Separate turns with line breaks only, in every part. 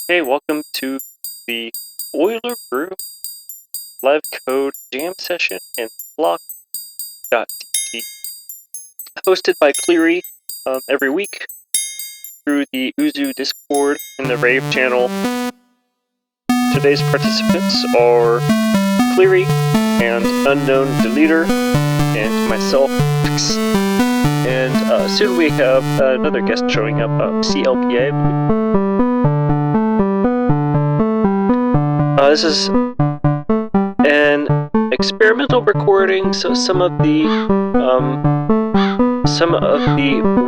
Hey, welcome to the Boiler Brew live code jam session in Flock.tt, hosted by Cleary every week through the Uzu Discord in the Rave channel. Today's participants are Cleary and Unknown Deleter and myself, and soon we have another guest showing up, CLPA. This is an experimental recording, so some of the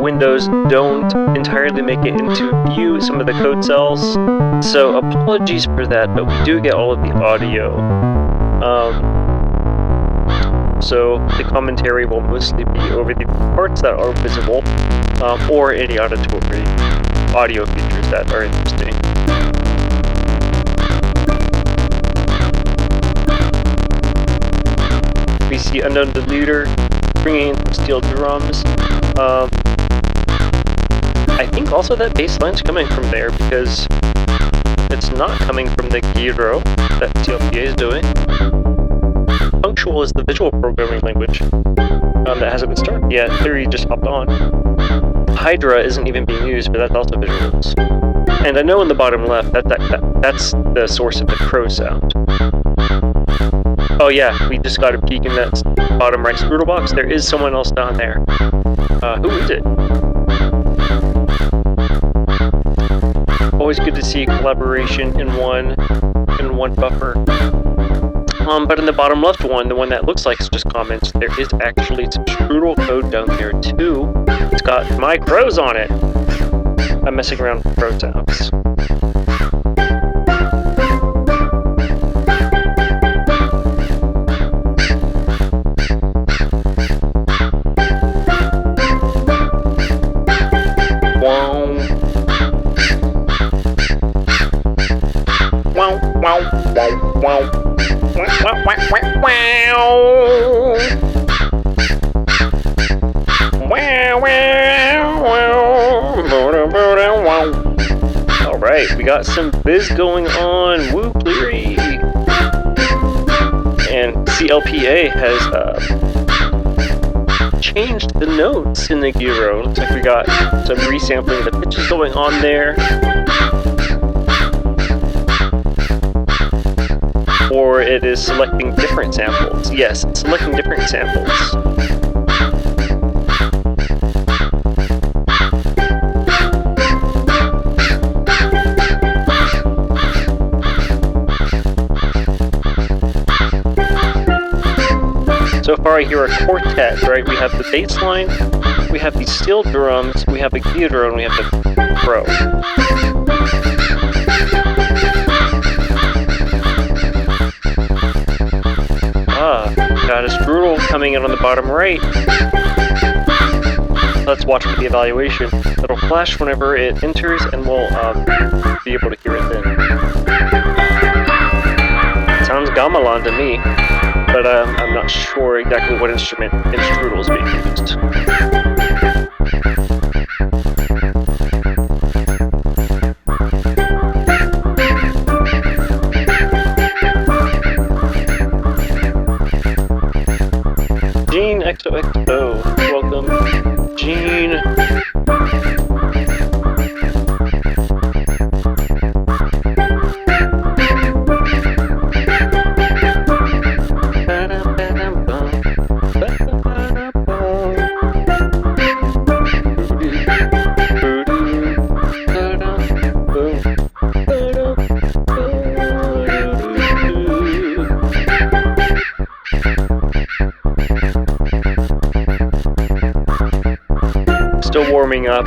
windows don't entirely make it into view, some of the code cells, so apologies for that, but we do get all of the audio. So the commentary will mostly be over the parts that are visible, or any auditory audio features that are interesting. We see Unknown Deleter bringing in some steel drums. I think also that bass line's coming from there because it's not coming from the gyro that CLPA is doing. Punctual is the visual programming language that hasn't been started yet. Theory just hopped on. Hydra isn't even being used, but that's also visuals. And I know in the bottom left that's the source of the crow sound. Oh yeah, we just got a peek in that bottom right scroodle box. There is someone else down there. Who is it? Always good to see collaboration in one buffer. But in the bottom left one, the one that looks like it's just comments, there is actually some strudel code down there too. It's got my crows on it. I'm messing around with crow sounds. Alright, we got some biz going on. Woo, Cleary! And CLPA has changed the notes in the gyro. Looks like we got some resampling of the pitches going on there. Or it is selecting different samples. Yes, it's selecting different samples. So far I hear a quartet, right? We have the bass line, we have the steel drums, we have the guitar, and we have the crow. Got a strudel coming in on the bottom right. Let's watch for the evaluation. It'll flash whenever it enters, and we'll be able to hear it then. Sounds gamelan to me, but I'm not sure exactly what instrument in strudel is being used. Gene XOXO, welcome, Gene. Still warming up.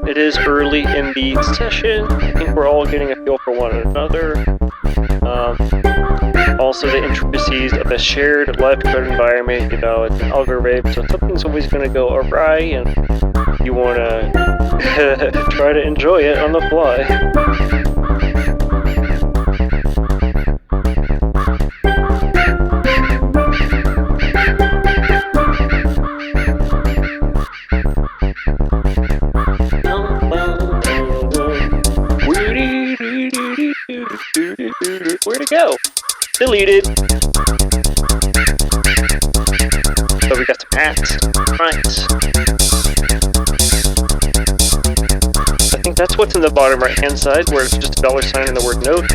It is early in the session. I think we're all getting a feel for one another. Also the intricacies of the shared live code environment. You know, it's an algo rave, so something's always going to go awry, and you want to try to enjoy it on the fly. Where'd it go? Deleted. So we got some hats. Right. I think that's what's in the bottom right-hand side, where it's just a $sign and the word note.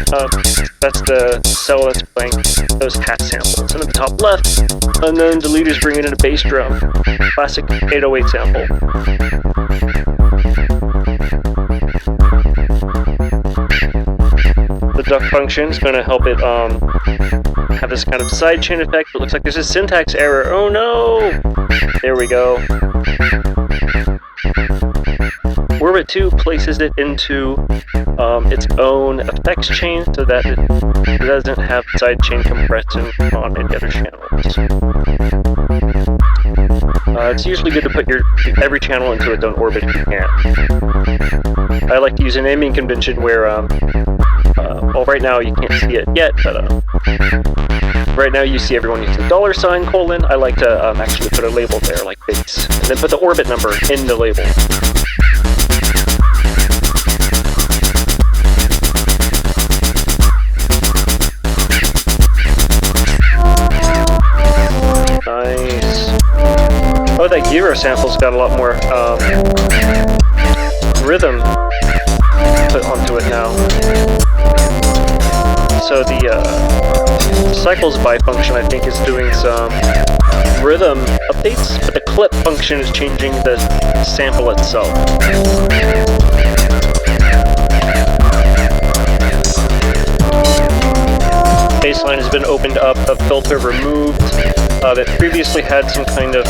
That's the cell that's playing those hat samples. And at the top left, unknown deleters bringing in a bass drum. Classic 808 sample. The duck function is going to help it have this kind of sidechain effect. It looks like there's a syntax error. Oh no! There we go. Orbit 2 places it into its own effects chain so that it doesn't have sidechain compression on any other channels. It's usually good to put every channel into its own orbit if you can. I like to use a naming convention where, well, right now you can't see it yet, but right now you see everyone uses $, colon. I like to actually put a label there, like base, and then put the orbit number in the label. Nice. Oh, that gyro sample's got a lot more rhythm put onto it now. So the cycles by function, I think, is doing some rhythm updates, but the clip function is changing the sample itself. Baseline has been opened up, a filter removed that previously had some kind of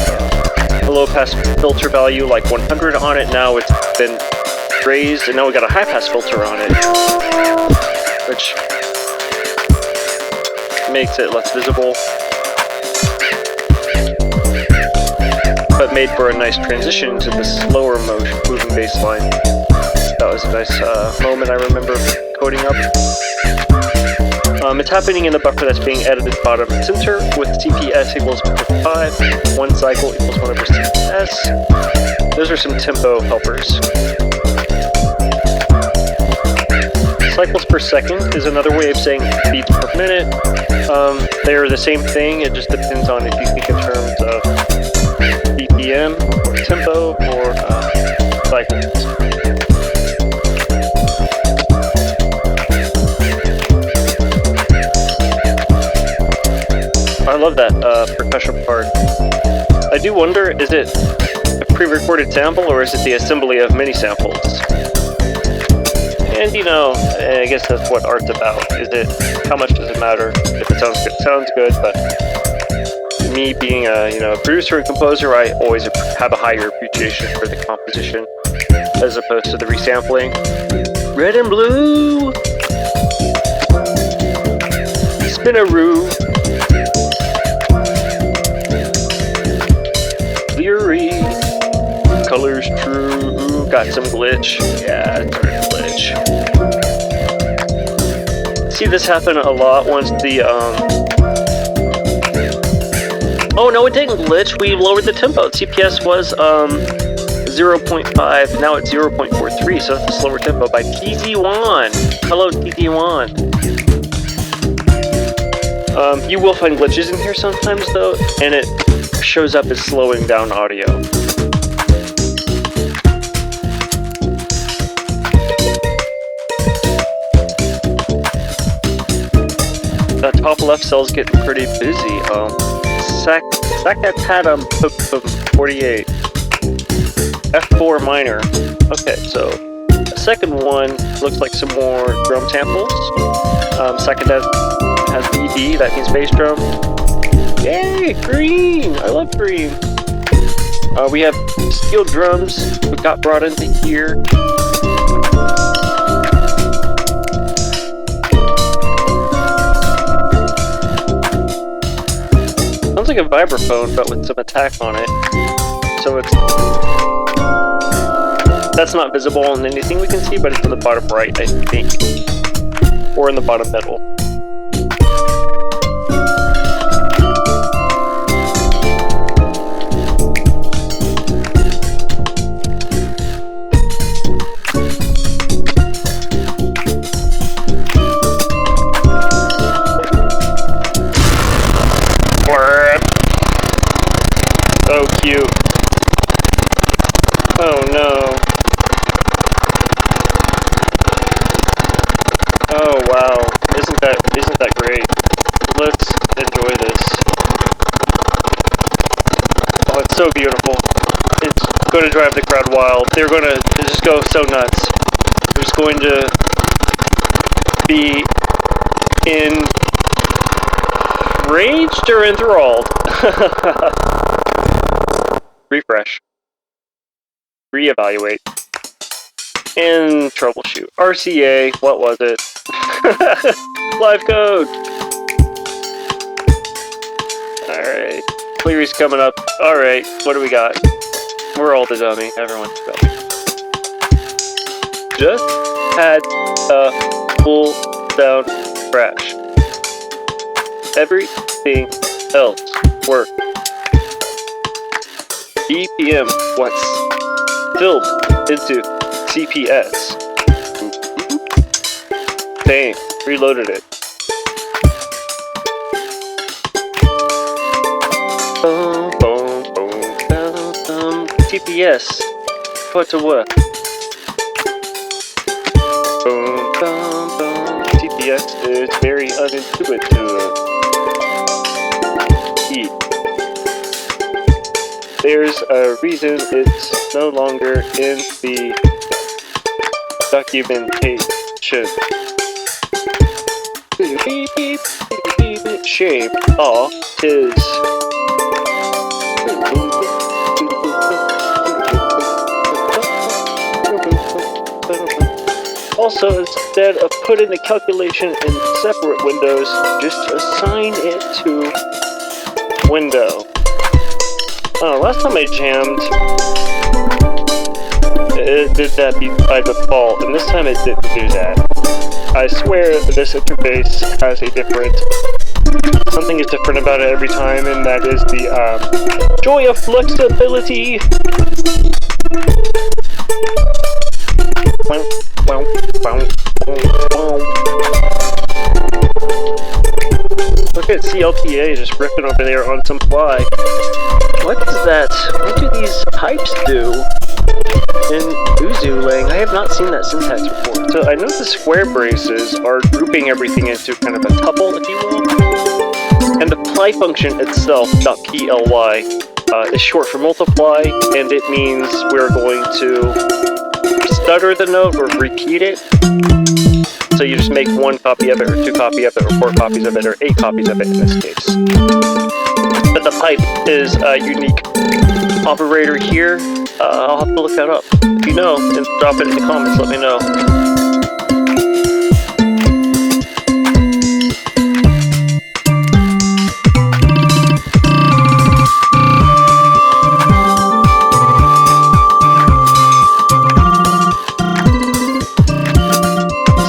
low-pass filter value like 100 on it. Now it's been raised, and now we got a high-pass filter on it, which makes it less visible, but made for a nice transition to the slower moving baseline. That was a nice moment I remember coding up. It's happening in the buffer that's being edited bottom center with CPS equals 5, 1 cycle equals 1 over CPS. Those are some tempo helpers. Cycles per second is another way of saying beats per minute. They're the same thing, it just depends on if you think in terms of BPM, or tempo, or cycles. I love that percussion part. I do wonder, is it a pre-recorded sample or is it the assembly of many samples? And you know, I guess that's what art's about. Is it, how much does it matter? If it sounds good, it sounds good, but me being a producer and composer, I always have a higher appreciation for the composition as opposed to the resampling. Red and blue! Spinaroo! Cleary! Colors true! Got some glitch. Yeah, it's a glitch. See this happen a lot once the, Oh no, it didn't glitch. We lowered the tempo. CPS was 0.5, now it's 0.43, so it's a slower tempo by TZ1. Hello, TZ1. You will find glitches in here sometimes though, and it shows up as slowing down audio. The top left cell's getting pretty busy. Sakatatum 48. F4 minor. Okay, so the second one looks like some more drum samples. Sakatat has BD, that means bass drum. Yay, green! I love green. We have steel drums that got brought into here. Sounds like a vibraphone, but with some attack on it. So that's not visible in anything we can see, but it's in the bottom right, I think. Or in the bottom middle. so beautiful. It's going to drive the crowd wild. They're going to just go so nuts. They're just going to be enraged or enthralled. Refresh. Reevaluate. And troubleshoot. RCA, what was it? Live code! Alright. Cleary's coming up. Alright, what do we got? We're all the dummy. Everyone's dummy. Just had a full down crash. Everything else worked. EPM was filled into CPS. Dang, reloaded it. Boom, boom, boom, boom, boom. TPS, put to work. Boom, boom, boom. TPS is very unintuitive. There's a reason it's no longer in the documentation. Shame. Aw, 'tis. Also, instead of putting the calculation in separate windows, just assign it to window. Oh, last time I jammed, it did that by default, and this time it didn't do that. I swear this interface has a different... something is different about it every time, and that is the joy of flexibility. Look at CLTA just ripping over there on some fly. What is that? What do these pipes do in Uzulang? I have not seen that syntax before. So I know the square braces are grouping everything into kind of a tuple, if you will. And the ply function itself, .ply, is short for multiply, and it means we're going to stutter the note or repeat it. So you just make 1 copy of it, or 2 copies of it, or 4 copies of it, or 8 copies of it in this case. But the pipe is a unique operator here. I'll have to look that up. If you know, then drop it in the comments, let me know.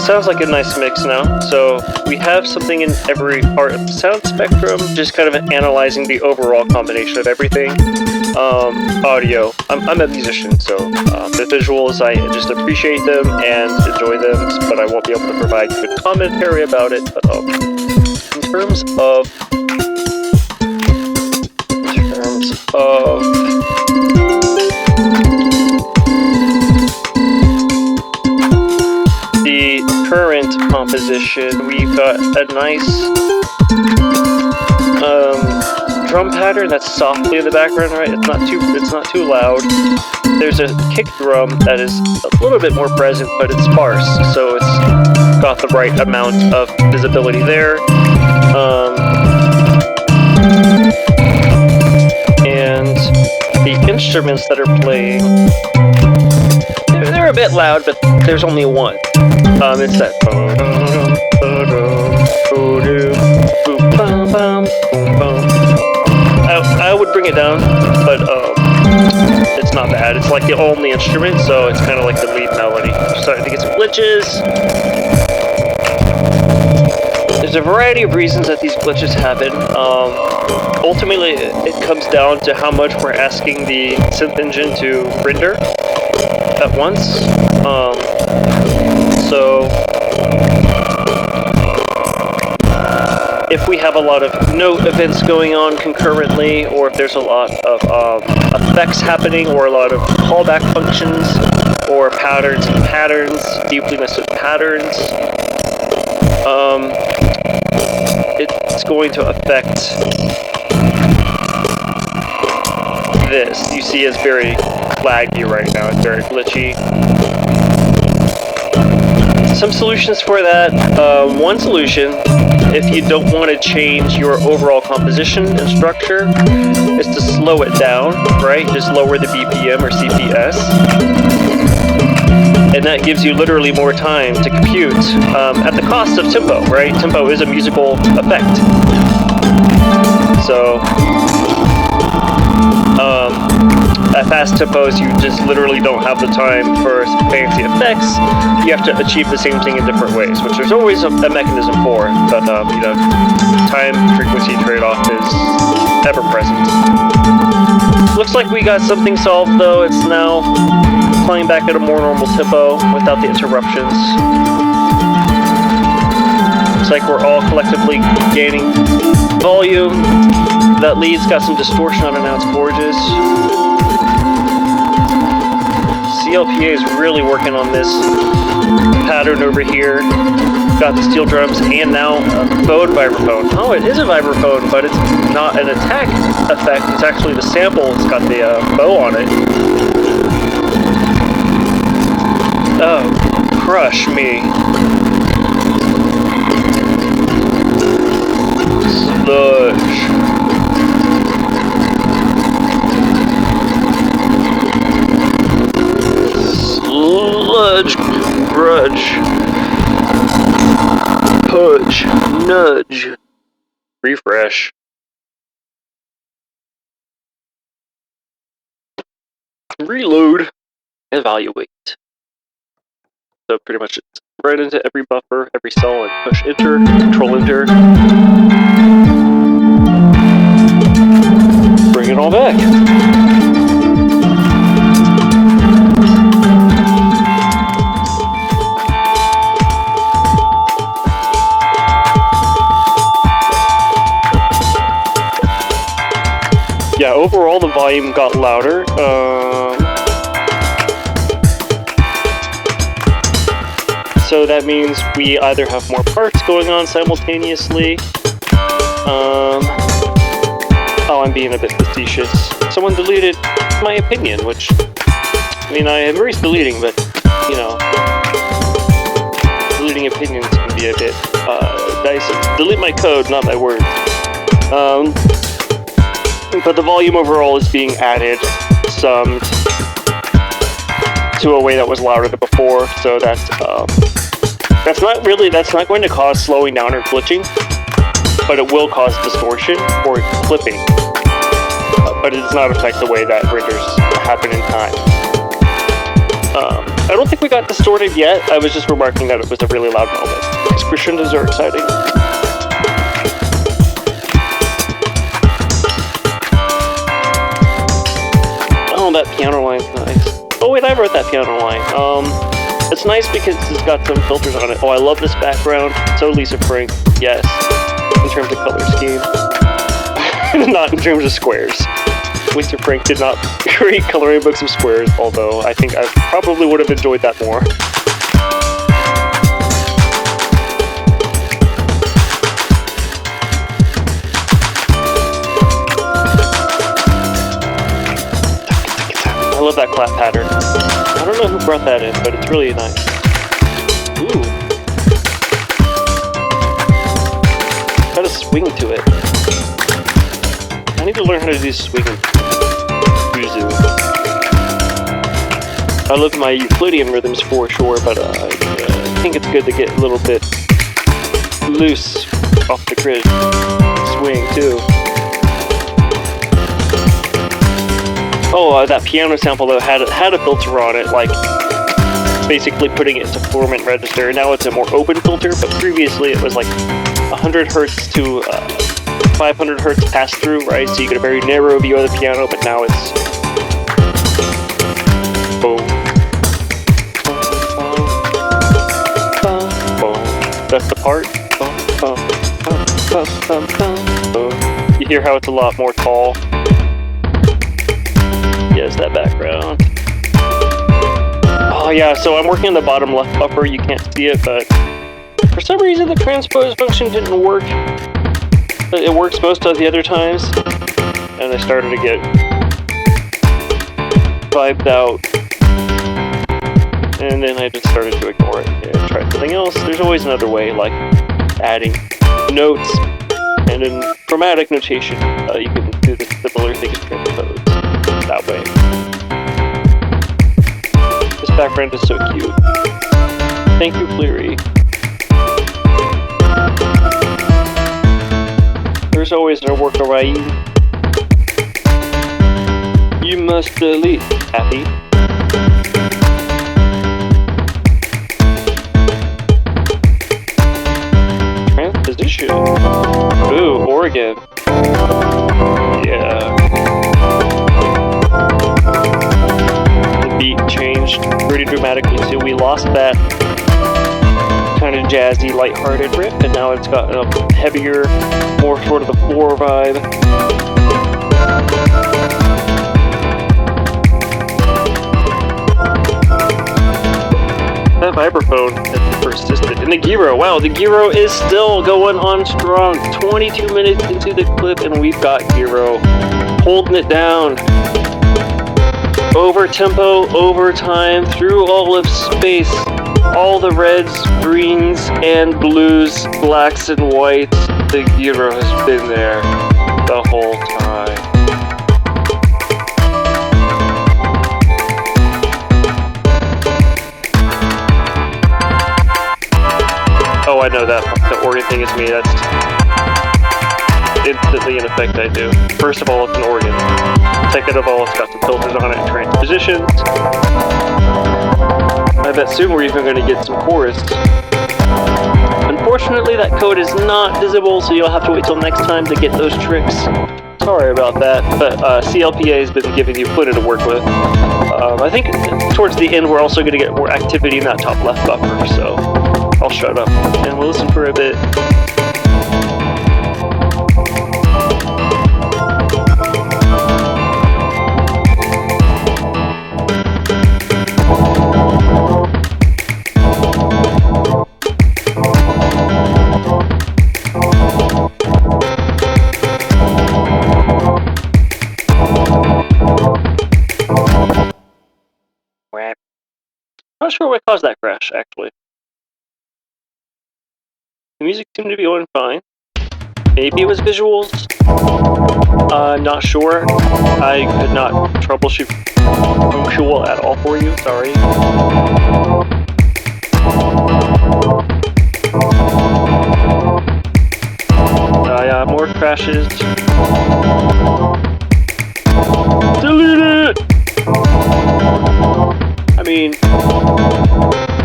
Sounds like a nice mix now. So we have something in every part of the sound spectrum, just kind of analyzing the overall combination of everything. Audio. I'm a musician, so the visuals, I just appreciate them and enjoy them, but I won't be able to provide good commentary about it. But in terms of the current composition, we've got a nice drum pattern that's softly in the background, right? It's not too loud. There's a kick drum that is a little bit more present, but it's sparse, so it's got the right amount of visibility there. And the instruments that are playing, they're a bit loud, but there's only one. It's that. I would bring it down, but it's not bad. It's like the only instrument, so it's kind of like the lead melody. Starting to get some glitches. There's a variety of reasons that these glitches happen. Ultimately, it comes down to how much we're asking the synth engine to render at once. So if we have a lot of note events going on concurrently, or if there's a lot of effects happening, or a lot of callback functions, or patterns and patterns, deeply nested patterns, it's going to affect this. You see it's very laggy right now. It's very glitchy. Some solutions for that. One solution, if you don't want to change your overall composition and structure, is to slow it down, right? Just lower the BPM or CPS. And that gives you literally more time to compute at the cost of tempo, right? Tempo is a musical effect. So, at fast tempos, you just literally don't have the time for fancy effects. You have to achieve the same thing in different ways, which there's always a mechanism for, but you know, time-frequency trade-off is ever present. Looks like we got something solved, though. It's now playing back at a more normal tempo without the interruptions. Looks like we're all collectively gaining volume. That lead's got some distortion on it now, it's gorgeous. CLPA is really working on this pattern over here. Got the steel drums and now a bowed vibraphone. Oh, it is a vibraphone, but it's not an attack effect. It's actually the sample. It's got the bow on it. Oh, crush me. Sludge. Sludge, grudge, pudge, nudge, refresh. Reload, evaluate. So pretty much it's right into every buffer, every cell, and push enter, control enter. Bring it all back. Yeah, overall the volume got louder. So that means we either have more parts going on simultaneously. Oh, I'm being a bit facetious. Someone deleted my opinion, which, I mean, I embrace deleting, but, you know, deleting opinions can be a bit dicey. Delete my code, not my words. But the volume overall is being added, summed to a way that was louder than before, so that's not going to cause slowing down or glitching, but it will cause distortion or clipping. But it does not affect the way that renders happen in time. I don't think we got distorted yet. I was just remarking that it was a really loud moment, because crescendos are exciting. Oh, that piano line's nice. Oh wait, I wrote that piano line. It's nice because it's got some filters on it. Oh, I love this background. So Lisa Frank, yes. In terms of color scheme. Not in terms of squares. Lisa Frank did not create coloring books of squares, although I think I probably would have enjoyed that more. I love that clap pattern. I don't know who brought that in, but it's really nice. Ooh. Got a swing to it. I need to learn how to do swinging. Uzu. I love my Euclidean rhythms for sure, but I think it's good to get a little bit loose off the grid. Swing too. Oh, that piano sample though had a filter on it, like basically putting it into formant register. Now it's a more open filter, but previously it was like 100 hertz to 500 hertz pass through, right? So you get a very narrow view of the piano, but now it's boom. That's the part. You hear how it's a lot more tall. Yes, that background. Oh yeah, so I'm working on the bottom left buffer. You can't see it, but for some reason the transpose function didn't work. But it works most of the other times. And I started to get vibed out. And then I just started to ignore it and try something else. There's always another way, like adding notes and in chromatic notation. You can do the similar thing as transpose that way. This background is so cute. Thank you, Cleary. There's always no workaround. You must delete, Happy. Transposition. Ooh, Oregon. Yeah. The beat changed pretty dramatically too. We lost that kind of jazzy, lighthearted riff, and now it's got a heavier, more sort of the floor vibe. That vibraphone has persisted. And the gyro, wow, the gyro is still going on strong. 22 minutes into the clip, and we've got gyro holding it down. Over tempo, over time, through all of space. All the reds, greens, and blues, blacks, and whites. The gyro has been there the whole time. Oh, I know that the organ thing is me. That's instantly an effect I do. First of all, it's an organ. Second of all, it's got some filters on it and transpositions. I bet soon we're even going to get some chorus. Unfortunately, that code is not visible, so you'll have to wait till next time to get those tricks. Sorry about that, but CLPA has been giving you plenty to work with. I think towards the end we're also going to get more activity in that top left buffer, so I'll shut up and we'll listen for a bit. Not sure what caused that crash, actually. The music seemed to be going fine. Maybe it was visuals. Not sure. I could not troubleshoot Punctual at all for you, sorry. Yeah, more crashes. Delete it! I mean,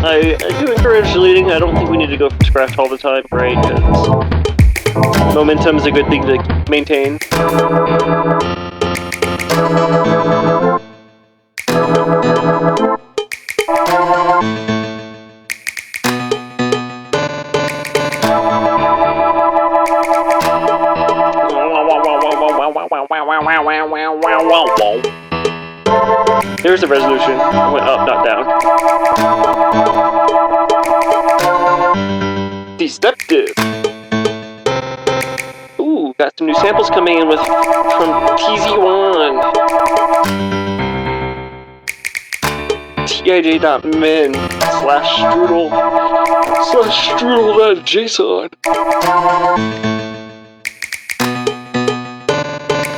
I do encourage deleting. I don't think we need to go from scratch all the time, right? Because momentum is a good thing to maintain. There's the resolution. It went up, not down. Deceptive. Ooh, got some new samples coming in from TZ1. TIJ.min/strudel/strudel.json.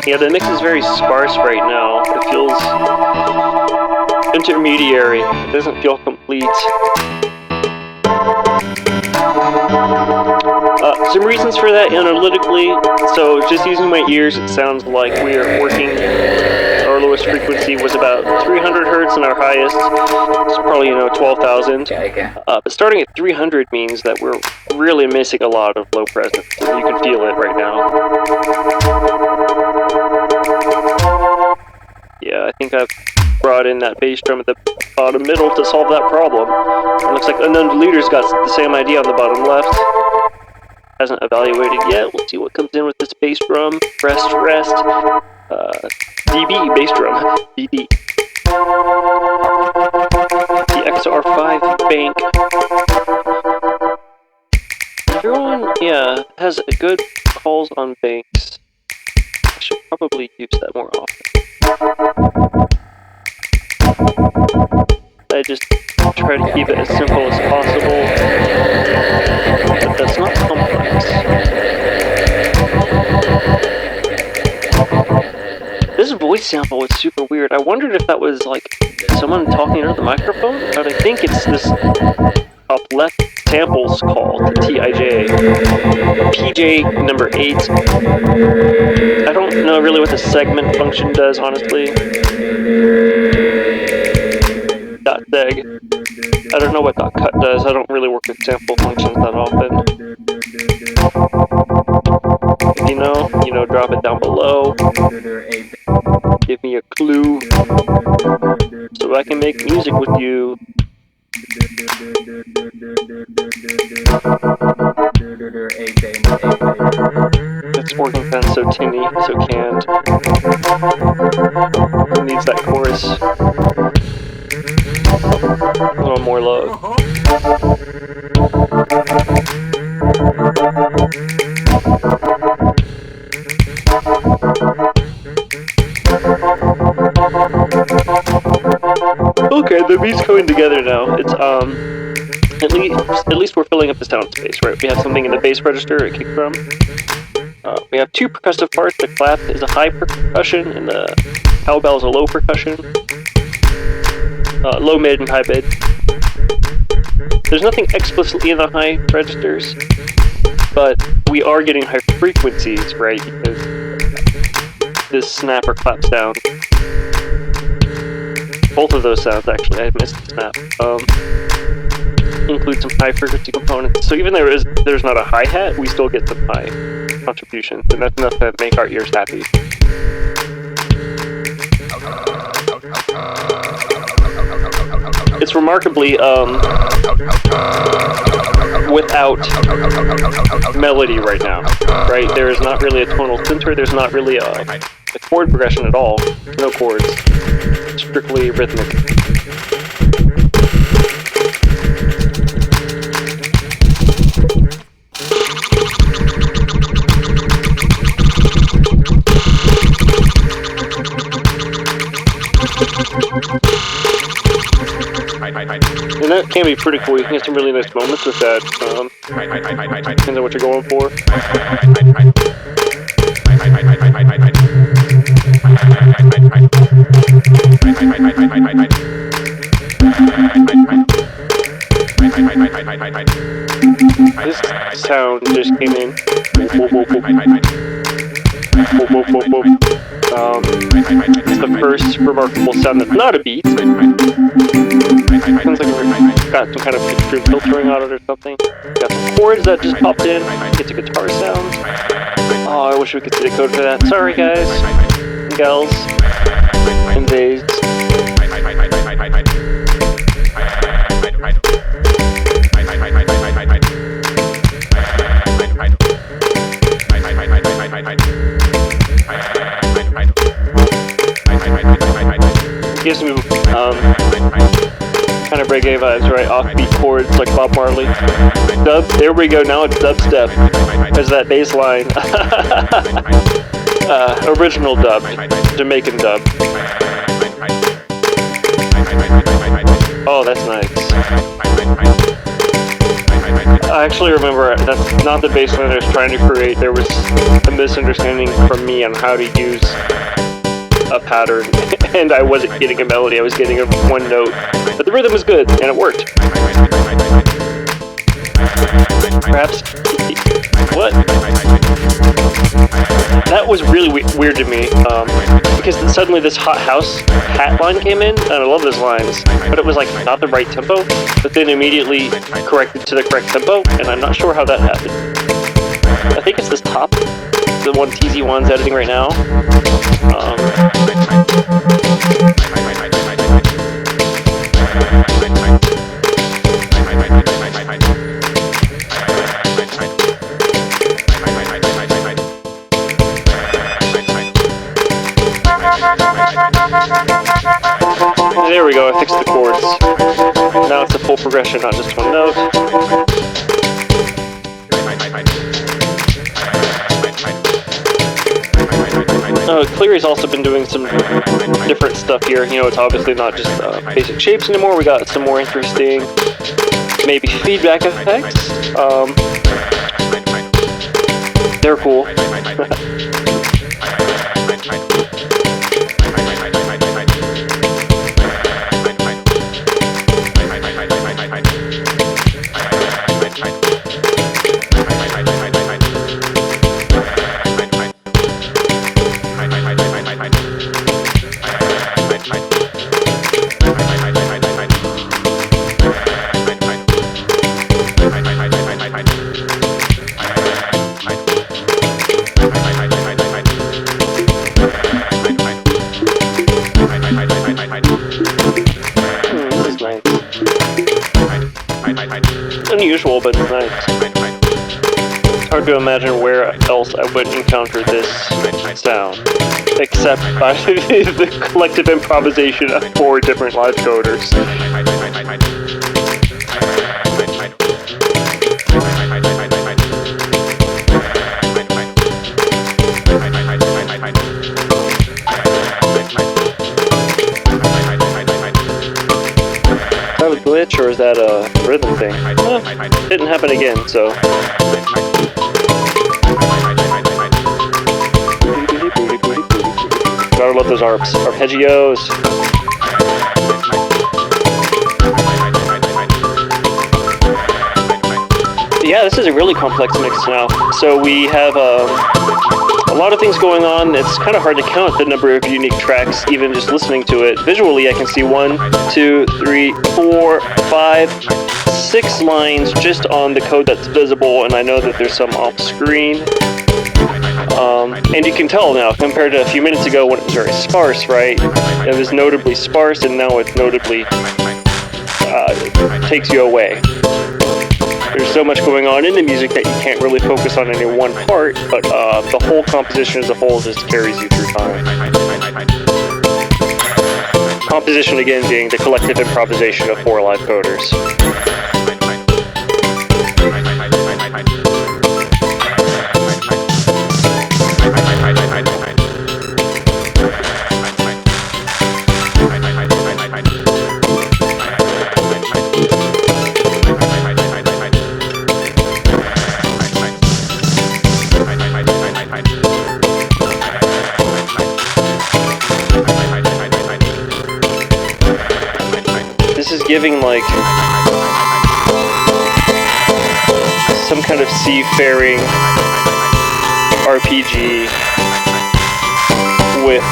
Yeah, the mix is very sparse right now. It feels intermediary. It doesn't feel complete. Some reasons for that analytically. So just using my ears, it sounds like we are working. Our lowest frequency was about 300 hertz and our highest is probably, 12,000. But starting at 300 means that we're really missing a lot of low presence. You can feel it right now. Yeah, I think I've brought in that bass drum at the bottom middle to solve that problem. It looks like Unknown Deleter's got the same idea on the bottom left. Hasn't evaluated yet. We'll see what comes in with this bass drum. Rest. DB, bass drum. DB. The XR5 bank. Everyone, has good calls on banks. I should probably use that more often. I just try to keep it as simple as possible, but that's not complex. This voice sample was super weird. I wondered if that was like someone talking into the microphone, but I think it's this up left samples called TIJ. PJ number 8. I don't know really what the segment function does, honestly. .seg. I don't know what .cut does. I don't really work with sample functions that often. If you know, drop it down below. Give me a clue so I can make music with you. It's working fence so tinny, so canned. It needs that chorus. A little more low. Okay, the beat's coming together now. It's at least we're filling up the sound space, right? We have something in the bass register it kicked from. We have 2 percussive parts. The clap is a high percussion, and the cowbell is a low percussion. Low mid and high mid. There's nothing explicitly in the high registers, but we are getting high frequencies, right? Because this snap or clap sound. Both of those sounds, actually, I missed the snap. Include some high frequency components. So even there's not a hi-hat, we still get some high contributions, and that's enough to make our ears happy. It's remarkably without melody right now, right? There is not really a tonal center, there's not really a chord progression at all. No chords. Strictly rhythmic. And that can be pretty cool. You can get some really nice moments with that. Depends on what you're going for. This sound just came in. It's the first remarkable sound that's not a beat. Sounds like we've got some kind of extreme filtering on it or something. Got some chords that just popped in. It's a guitar sound. Oh, I wish we could see the code for that. Sorry, guys and gals and theys. Gives me kind of reggae vibes, right? Offbeat chords like Bob Marley. Dub, there we go. Now it's dubstep. There's that bass line. Original dub, Jamaican dub. Oh, that's nice. I actually remember that's not the bass line I was trying to create. There was a misunderstanding from me on how to use a pattern, and I wasn't getting a melody, I was getting a one note. But the rhythm was good, and it worked. Perhaps... What? That was really weird to me, because suddenly this Hot House hat line came in, and I love those lines, but it was like not the right tempo, but then immediately corrected to the correct tempo, and I'm not sure how that happened. I think it's this top, the one TZ1's editing right now. There we go, I fixed the chords. Now it's a full progression, not just one note. Oh, Cleary's also been doing some different stuff here. You know, it's obviously not just basic shapes anymore. We got some more interesting, maybe feedback effects. They're cool. Unusual, but nice. Hard to imagine where else I would encounter this sound, except by the collective improvisation of 4 different live coders. Is that a glitch or is that a rhythm thing? Well, didn't happen again, so. Gotta love those arpeggios. Yeah, this is a really complex mix now. So we have a lot of things going on. It's kind of hard to count the number of unique tracks, even just listening to it. Visually, I can see 1, 2, 3, 4, 5, 6 lines just on the code that's visible, and I know that there's some off screen. And you can tell now, compared to a few minutes ago when it was very sparse, right? It was notably sparse, and now it notably takes you away. There's so much going on in the music that you can't really focus on any one part, but the whole composition as a whole just carries you through time. Composition, again, being the collective improvisation of 4 live coders. This is giving like some kind of seafaring RPG with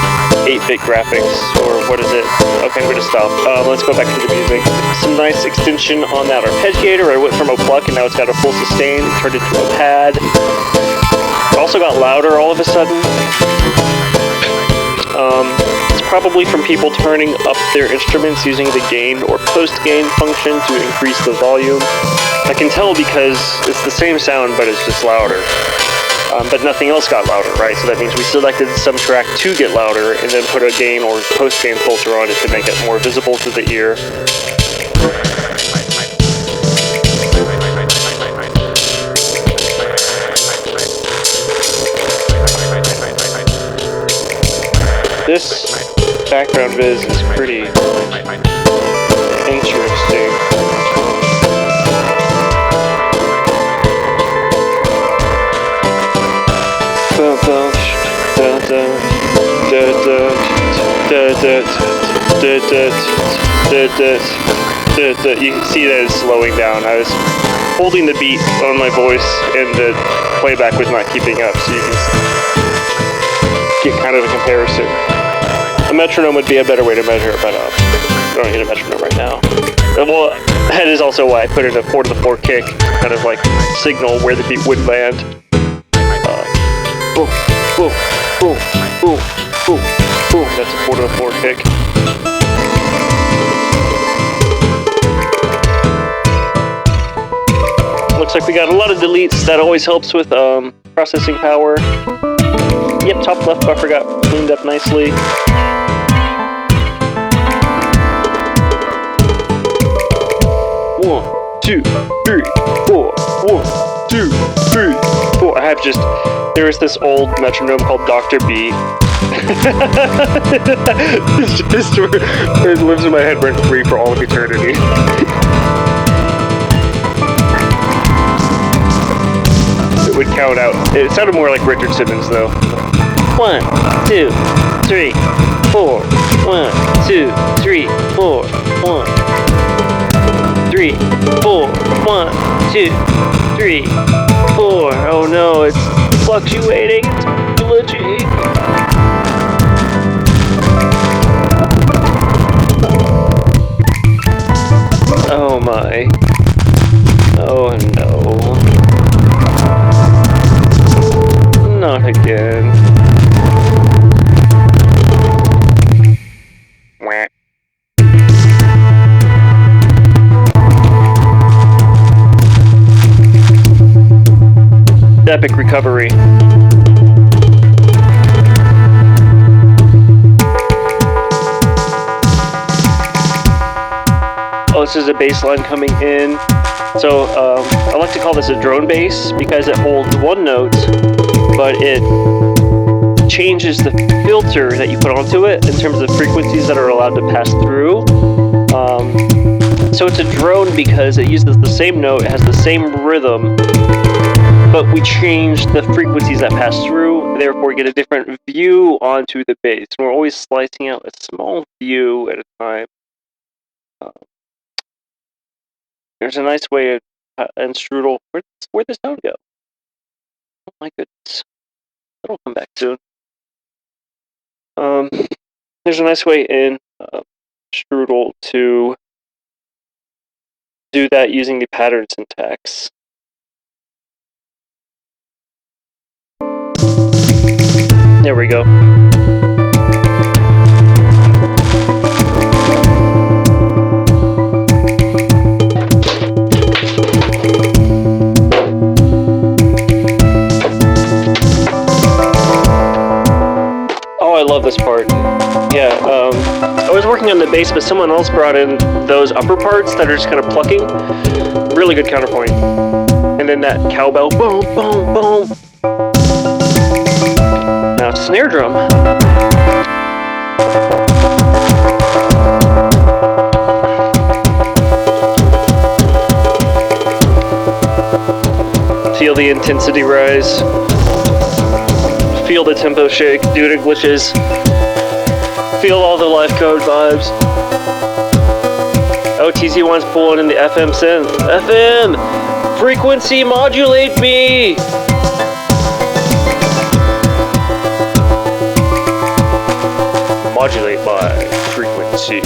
8-bit graphics, or what is it? Okay, I'm gonna stop. Let's go back to the music. Some nice extension on that arpeggiator. I went from a pluck and now it's got a full sustain, turned into a pad. It also got louder all of a sudden. It's probably from people turning up their instruments using the gain or post-gain function to increase the volume. I can tell because it's the same sound, but it's just louder. But nothing else got louder, right? So that means we selected some track to get louder and then put a gain or post-gain filter on it to make it more visible to the ear. This background viz is pretty interesting. You can see that it's slowing down. I was holding the beat on my voice and the playback was not keeping up, so you can get kind of a comparison. A metronome would be a better way to measure it, but I don't need a metronome right now. Well, that is also why I put in a 4/4 kick, kind of like signal where the beat would land. Boom, boom, boom, boom, boom, boom. That's a 4/4 kick. Looks like we got a lot of deletes. That always helps with processing power. Yep, top left buffer got cleaned up nicely. 1, 2, 3, 4. 1, 2, 3, 4. There is this old metronome called Dr. B. This story lives in my head rent free for all of eternity. It would count out. It sounded more like Richard Simmons though. 1, 2, 3, 4. 1, 2, 3, 4. 1, 3, 4. 1, 2, 3, 4. Oh no, it's fluctuating. It's glitchy. Oh my. Oh no. Not again. Wah. Epic recovery. Oh, this is a bass line coming in. So I like to call this a drone bass because it holds one note, but it changes the filter that you put onto it in terms of frequencies that are allowed to pass through. So it's a drone because it uses the same note, it has the same rhythm, but we change the frequencies that pass through, therefore we get a different view onto the bass. And we're always slicing out a small view at a time. There's a nice way of, and Strudel, where'd the sound go? Oh my goodness. That'll come back soon. There's a nice way in Strudel to do that using the pattern syntax. There we go. Oh, I love this part. Yeah, I was working on the bass, but someone else brought in those upper parts that are just kind of plucking. Really good counterpoint. And then that cowbell, boom, boom, boom. Now, snare drum. Feel the intensity rise. Feel the tempo shake due to glitches. Feel all the life code vibes. Oh, TZ1's pulling in the FM synth. FM! Frequency modulate me! Modulate my frequency.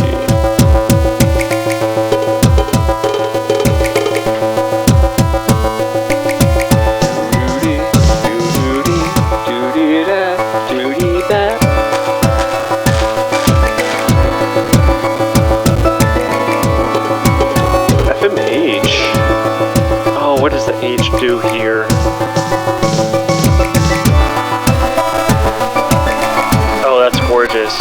What does the H do here? Oh, that's gorgeous.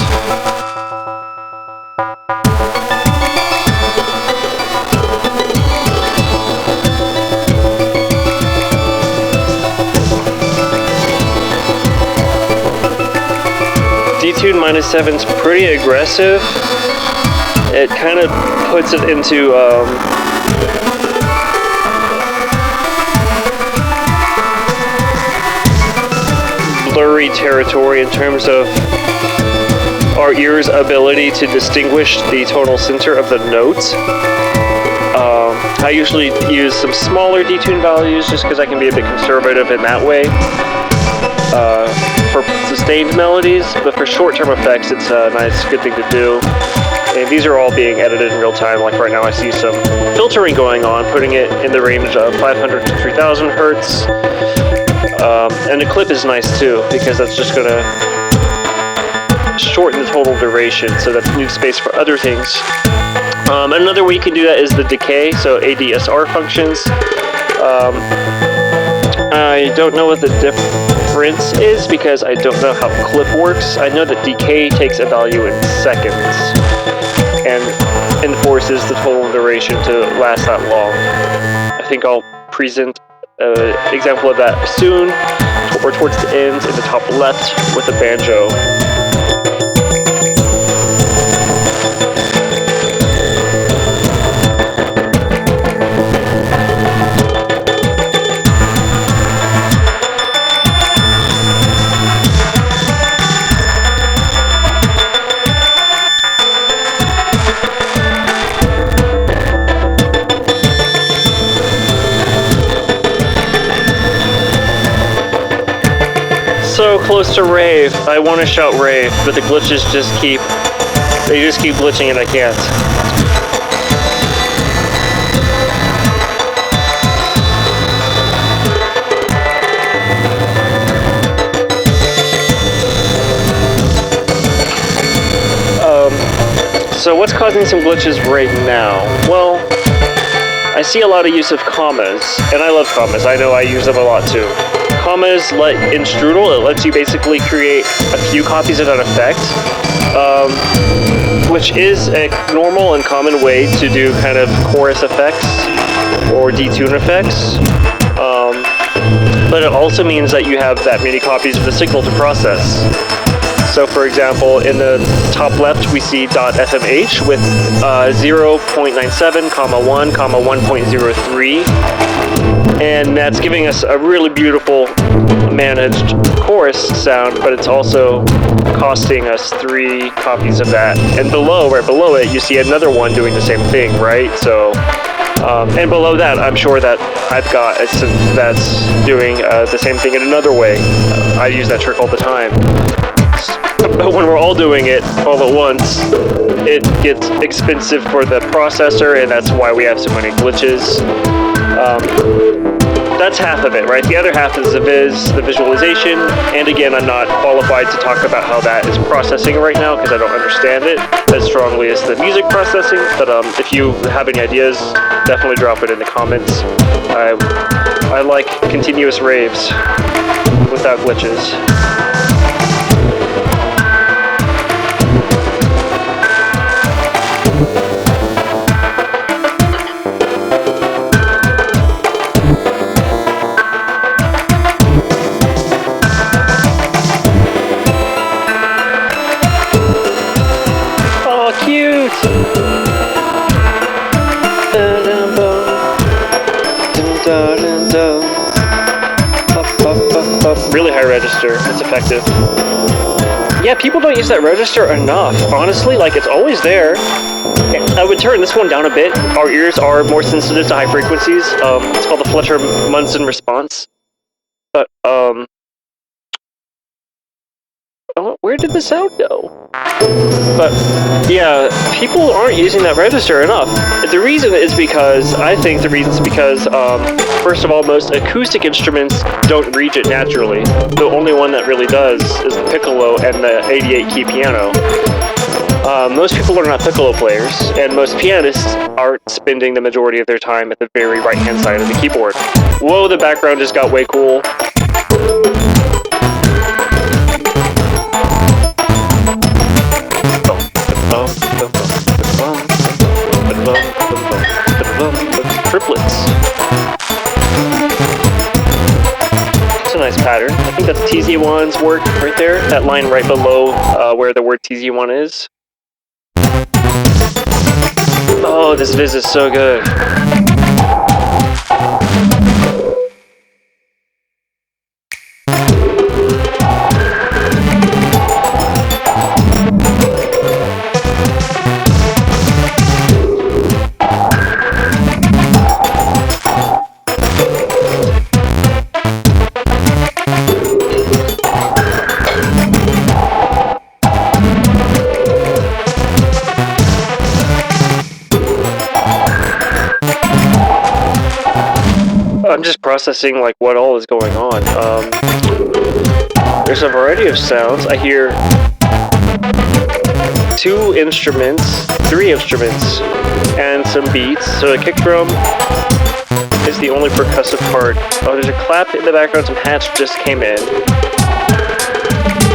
Detune -7's pretty aggressive. It kind of puts it into blurry territory in terms of our ear's ability to distinguish the tonal center of the notes. I usually use some smaller detune values just because I can be a bit conservative in that way for sustained melodies, but for short-term effects it's a nice, good thing to do. And these are all being edited in real time. Like right now I see some filtering going on, putting it in the range of 500 to 3000 hertz. And the clip is nice too, because that's just going to shorten the total duration, so that's new space for other things. Another way you can do that is the decay, so ADSR functions. I don't know what the difference is because I don't know how clip works. I know that decay takes a value in seconds and enforces the total duration to last that long. I think I'll present an example of that soon. or towards the end in the top left with a banjo. So close to rave. I want to shout rave, but the glitches just keep glitching and I can't. So what's causing some glitches right now? Well, I see a lot of use of commas, and I love commas. I know I use them a lot too. Commas, in Strudel, it lets you basically create a few copies of an effect, which is a normal and common way to do kind of chorus effects or detune effects. But it also means that you have that many copies of the signal to process. So for example, in the top left, we see .fmh with 0.97, 1, 1.03. And that's giving us a really beautiful managed chorus sound, but it's also costing us 3 copies of that. And below, right below it, you see another one doing the same thing, right? So, and below that, I'm sure that I've got a synth that's doing the same thing in another way. I use that trick all the time. But when we're all doing it all at once, it gets expensive for the processor, and that's why we have so many glitches. That's half of it, right? The other half is the visualization, and again, I'm not qualified to talk about how that is processing right now because I don't understand it as strongly as the music processing, but if you have any ideas, definitely drop it in the comments. I like continuous raves without glitches. Really high register, it's effective. Yeah, people don't use that register enough, honestly, like it's always there. I would turn this one down a bit. Our ears are more sensitive to high frequencies. It's called the Fletcher-Munson response. But, where did the sound go? But, yeah, people aren't using that register enough. The reason is because, I think the reason is because, first of all, most acoustic instruments don't reach it naturally. The only one that really does is the piccolo and the 88-key piano. Most people are not piccolo players, and most pianists aren't spending the majority of their time at the very right-hand side of the keyboard. Whoa, the background just got way cool. Triplets. It's a nice pattern. I think that's TZ1's work right there. That line right below where the word TZ1 is. Oh, this viz is so good. I'm just processing like what all is going on. There's a variety of sounds. I hear 2 instruments, 3 instruments, and some beats. So the kick drum is the only percussive part. Oh, there's a clap in the background. Some hats just came in.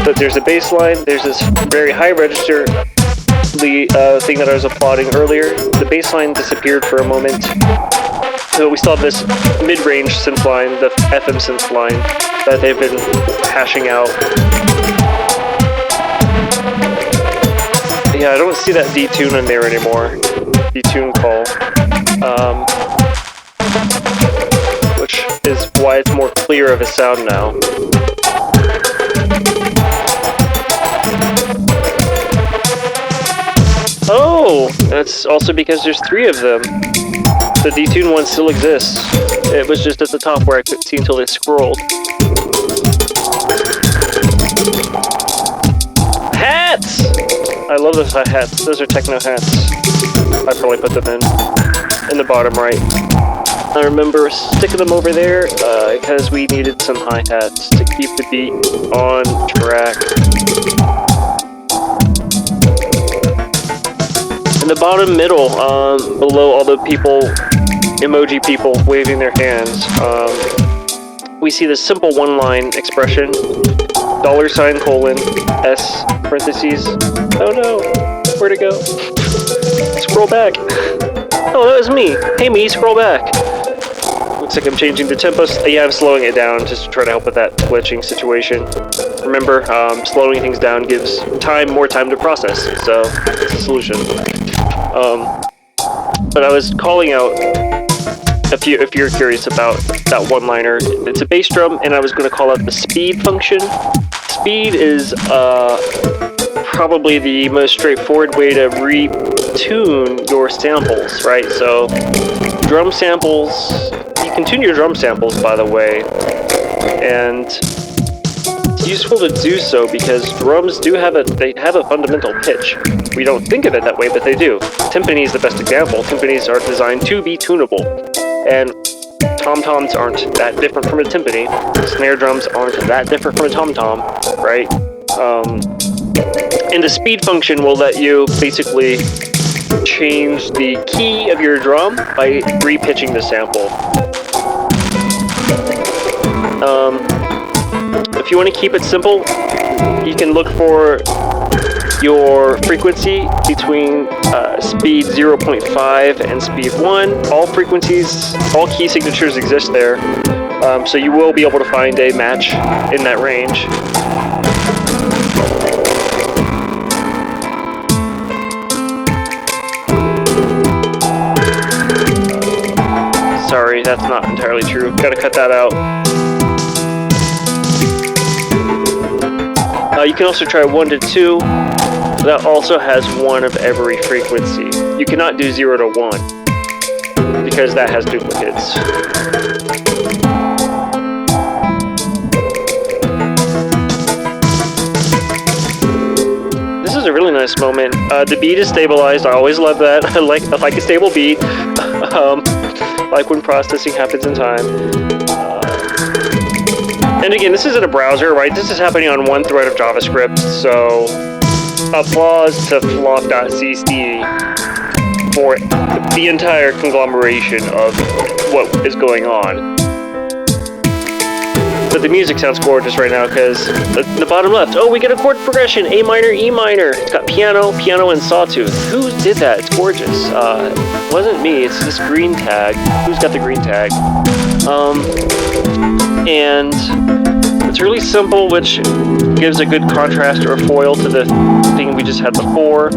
But there's a bass line. There's this very high register. The thing that I was applauding earlier. The bass line disappeared for a moment. So we still have this mid-range synth line, the FM synth line, that they've been hashing out. Yeah, I don't see that detune in there anymore. Detune call. Which is why it's more clear of a sound now. Oh! That's also because there's 3 of them. The detune one still exists. It was just at the top where I couldn't see until they scrolled. Hats! I love those hats. Those are techno hats. I probably put them in the bottom right. I remember sticking them over there because we needed some hi-hats to keep the beat on track. In the bottom middle, below all the people, emoji people waving their hands, we see this simple one-line expression, $, S, parentheses. Oh no, where'd it go? Scroll back. Oh, that was me. Hey me, scroll back. Looks like I'm changing the tempo. Yeah, I'm slowing it down just to try to help with that glitching situation. Remember, slowing things down gives more time to process, so it's a solution. But I was calling out, if you're curious about that one-liner, it's a bass drum, and I was going to call out the speed function. Speed is probably the most straightforward way to retune your samples, right? So drum samples, you can tune your drum samples, by the way, and it's useful to do so because drums have a fundamental pitch. We don't think of it that way, but they do. Timpani is the best example. Timpanis are designed to be tunable, and tom-toms aren't that different from a timpani. Snare drums aren't that different from a tom-tom, right? And the speed function will let you basically change the key of your drum by re-pitching the sample. If you want to keep it simple, you can look for your frequency between speed 0.5 and speed 1. All frequencies, all key signatures exist there, so you will be able to find a match in that range. Sorry, that's not entirely true. Gotta cut that out. You can also try 1 to 2. That also has 1 of every frequency. You cannot do 0 to 1 because that has duplicates. This is a really nice moment. The beat is stabilized. I always love that. I like a stable beat. Like when processing happens in time. And again, this is in a browser, right? This is happening on one thread of JavaScript, so applause to flop.cc for the entire conglomeration of what is going on. But the music sounds gorgeous right now because the bottom left, oh, we get a chord progression, A minor, E minor. It's got piano, and sawtooth. Who did that? It's gorgeous. It wasn't me, it's this green tag. Who's got the green tag? And it's really simple, which gives a good contrast or foil to the thing we just had before.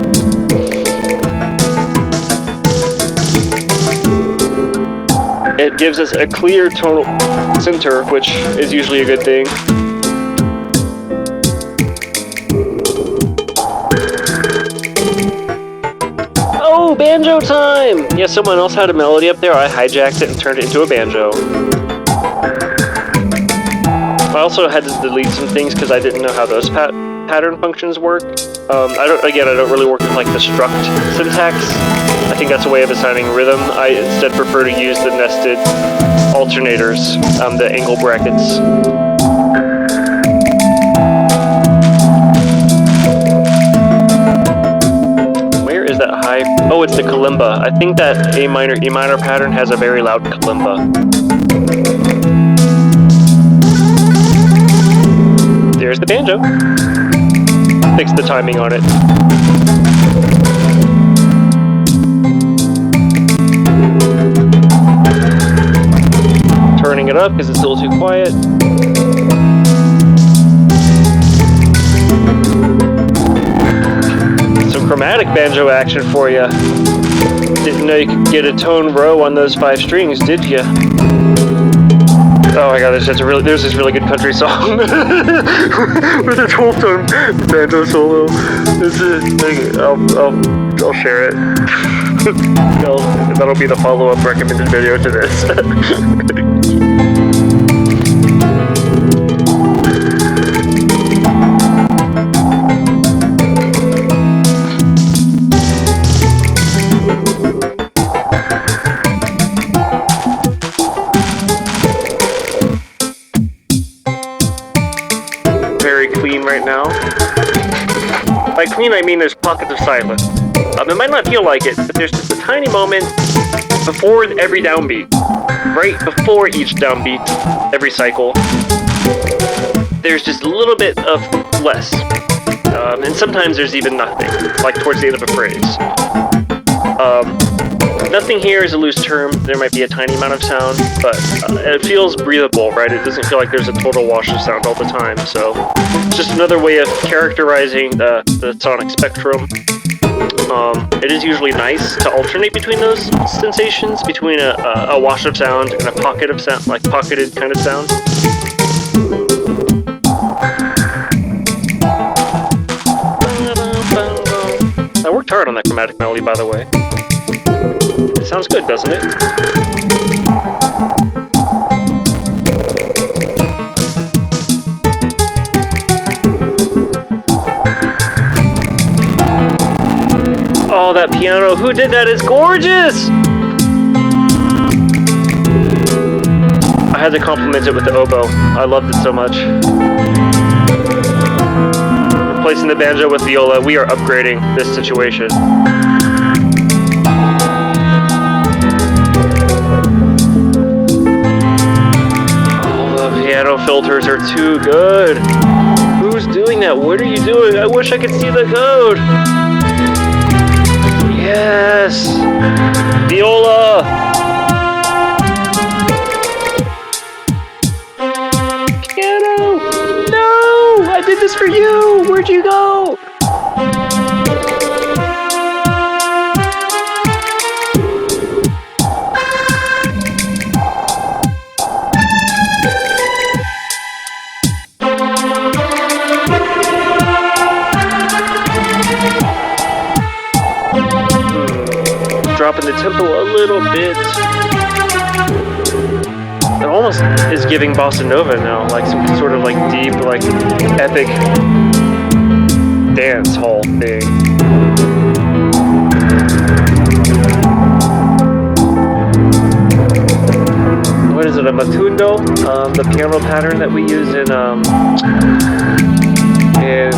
It gives us a clear tonal center, which is usually a good thing. Oh, banjo time! Yeah, someone else had a melody up there. I hijacked it and turned it into a banjo. I also had to delete some things because I didn't know how those pattern functions work. I don't really work with like the struct syntax. I think that's a way of assigning rhythm. I instead prefer to use the nested alternators, the angle brackets. Where is that high? Oh, it's the kalimba. I think that A minor, E minor pattern has a very loud kalimba. There's the banjo. Fix the timing on it. it up because it's a little too quiet. Some chromatic banjo action for you. Didn't know you could get a tone row on those 5 strings, did you? Oh my god, there's this really good country song with a 12-tone banjo solo. I'll share it. That'll be the follow-up recommended video to this. Very clean right now. By clean, I mean there's pockets of silence. It might not feel like it, but there's just a tiny moment before every downbeat. Right before each downbeat, every cycle, there's just a little bit of less. And sometimes there's even nothing, like towards the end of a phrase. Nothing here is a loose term. There might be a tiny amount of sound, but it feels breathable, right? It doesn't feel like there's a total wash of sound all the time. So it's just another way of characterizing the sonic spectrum. It is usually nice to alternate between those sensations, between a wash of sound and a pocket of sound, like pocketed kind of sound. I worked hard on that chromatic melody, by the way. It sounds good, doesn't it? Oh, that piano. Who did that? It's gorgeous! I had to compliment it with the oboe. I loved it so much. Replacing the banjo with viola, we are upgrading this situation. Oh, the piano filters are too good. Who's doing that? What are you doing? I wish I could see the code. Yes! Viola! Piano! No! I did this for you! Where'd you go? Dropping the tempo a little bit. It almost is giving bossa nova now, like some sort of like deep, like epic dance hall thing. What is it? A matundo? The piano pattern that we use in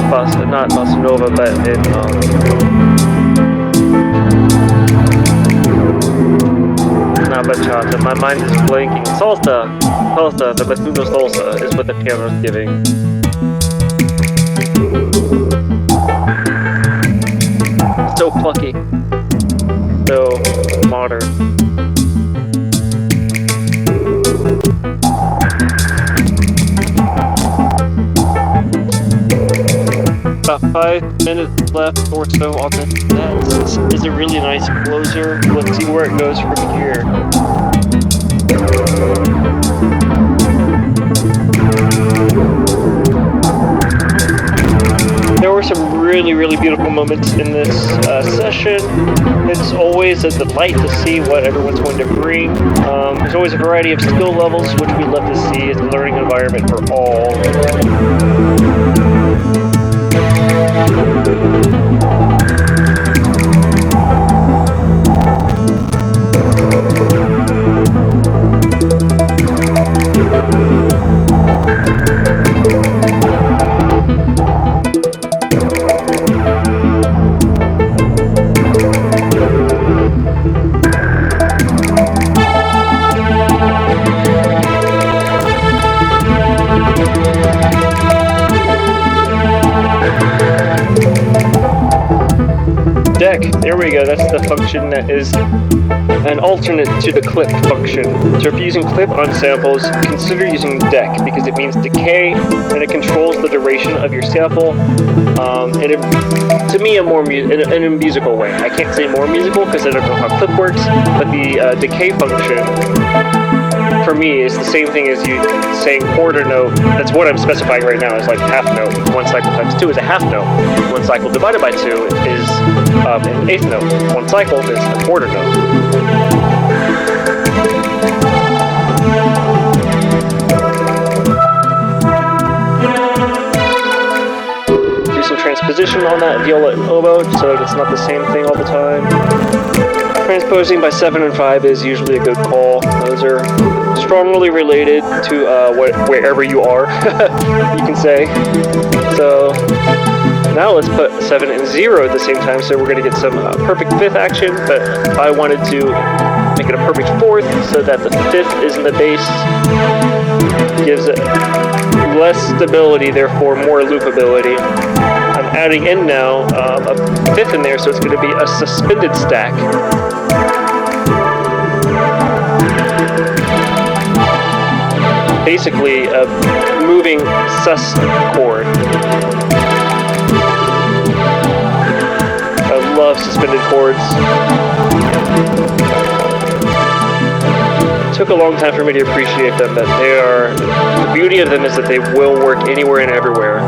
bossa, not bossa nova, but in not bachata. My mind is blanking. Salsa, the matundo salsa is what the piano is giving. So plucky, so modern. About 5 minutes left or so on this. That is a really nice closer. Let's see where it goes from here. There were some really beautiful moments in this session. It's always a delight to see what everyone's going to bring. There's always a variety of skill levels, which we love to see. It's a learning environment for all. Deck. There we go. That's the function that is an alternate to the clip function. So if you're using clip on samples, consider using deck because it means decay and it controls the duration of your sample. To me, in a musical way. I can't say more musical because I don't know how clip works, but the decay function for me is the same thing as you saying quarter note. That's what I'm specifying right now is like half note. 1 cycle times 2 is a half note. 1 cycle divided by 2 is an eighth note. 1 cycle is a quarter note. Do some transposition on that viola and oboe so that it's not the same thing all the time. Transposing by 7 and 5 is usually a good call. Those are strongly related to wherever you are, you can say. So now let's put 7 and 0 at the same time, so we're going to get some perfect 5th action, but I wanted to make it a perfect 4th so that the 5th is in the bass. Gives it less stability, therefore more loopability. I'm adding in now a 5th in there, so it's going to be a suspended stack. Basically a moving sus chord. I love suspended chords. It took a long time for me to appreciate them, but the beauty of them is that they will work anywhere and everywhere.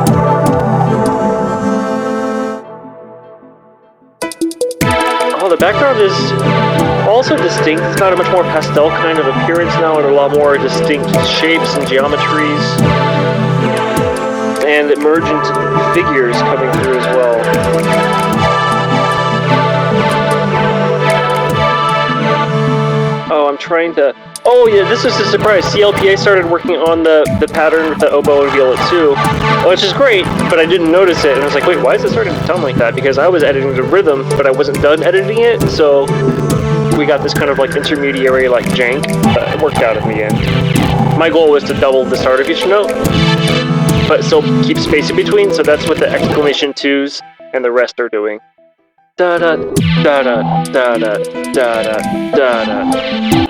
Oh, the background is also distinct. It's got a much more pastel kind of appearance now and a lot more distinct shapes and geometries and emergent figures coming through as well. Oh, I'm trying to... Oh yeah, this is a surprise. CLPA started working on the pattern with the oboe and viola too, which is great, but I didn't notice it, and I was like, wait, why is it starting to sound like that? Because I was editing the rhythm, but I wasn't done editing it, so we got this kind of like intermediary like jank, but it worked out in the end. My goal was to double the start of each note, but still keep space in between, so that's what the exclamation 2s and the rest are doing. Da da da da da da da da da da.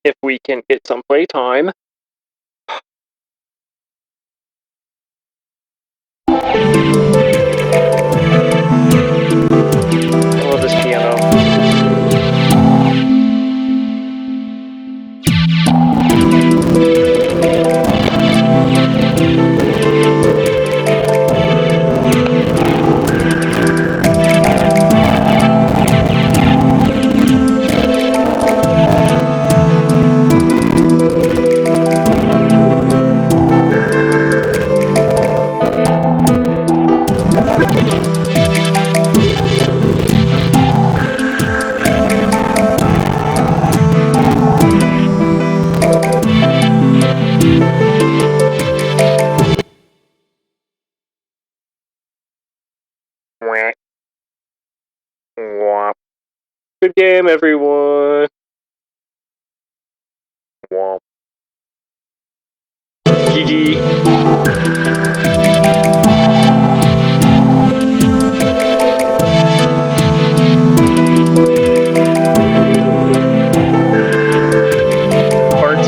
If we can get some playtime. I love this piano. Good game, everyone. GG. Art.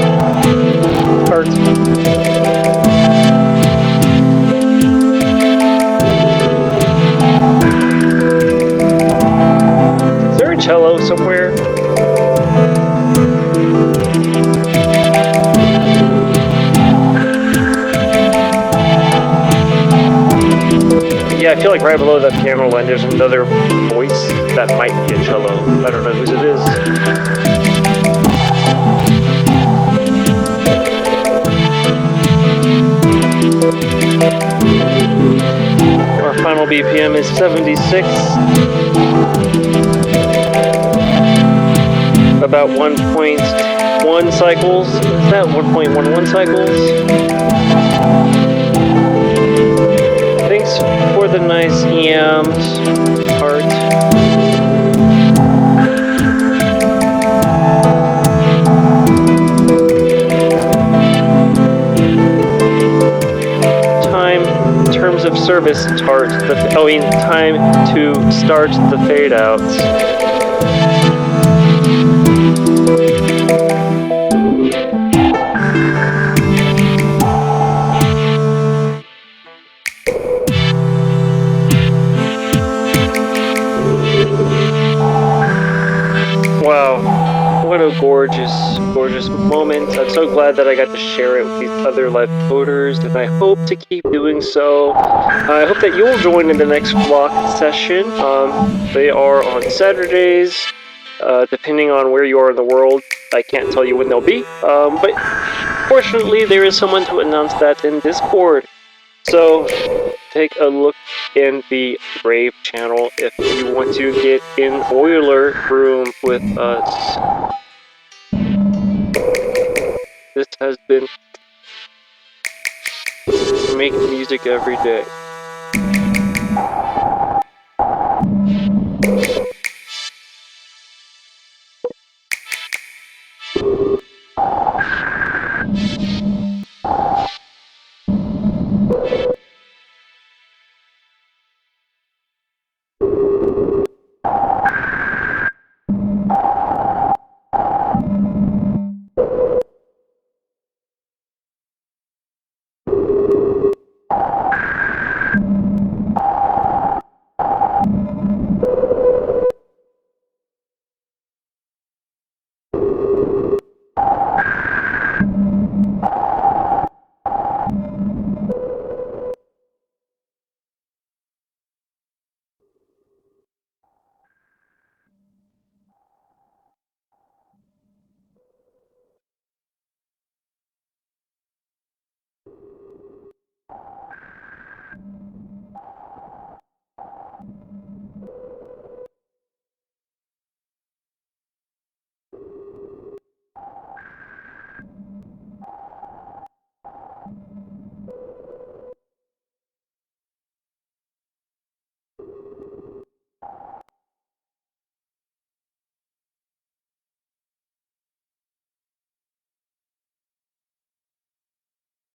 Is there a cello somewhere? Yeah, I feel like right below that piano line there's another voice that might be a cello. I don't know whose it is. Our final BPM is 76. About 1.1 cycles. Is that 1.11 cycles? Thanks for the nice EMs, Art. Time, terms of service, Tart. Time to start the fade outs. what a gorgeous, gorgeous moment. I'm so glad that I got to share it with these other live coders, and I hope to keep doing so. I hope that you'll join in the next block session. They are on Saturdays, depending on where you are in the world. I can't tell you when they'll be, but fortunately there is someone to announce that in Discord. So take a look in the Brave channel if you want to get in Euler room with us. This has been Make Music Every Day.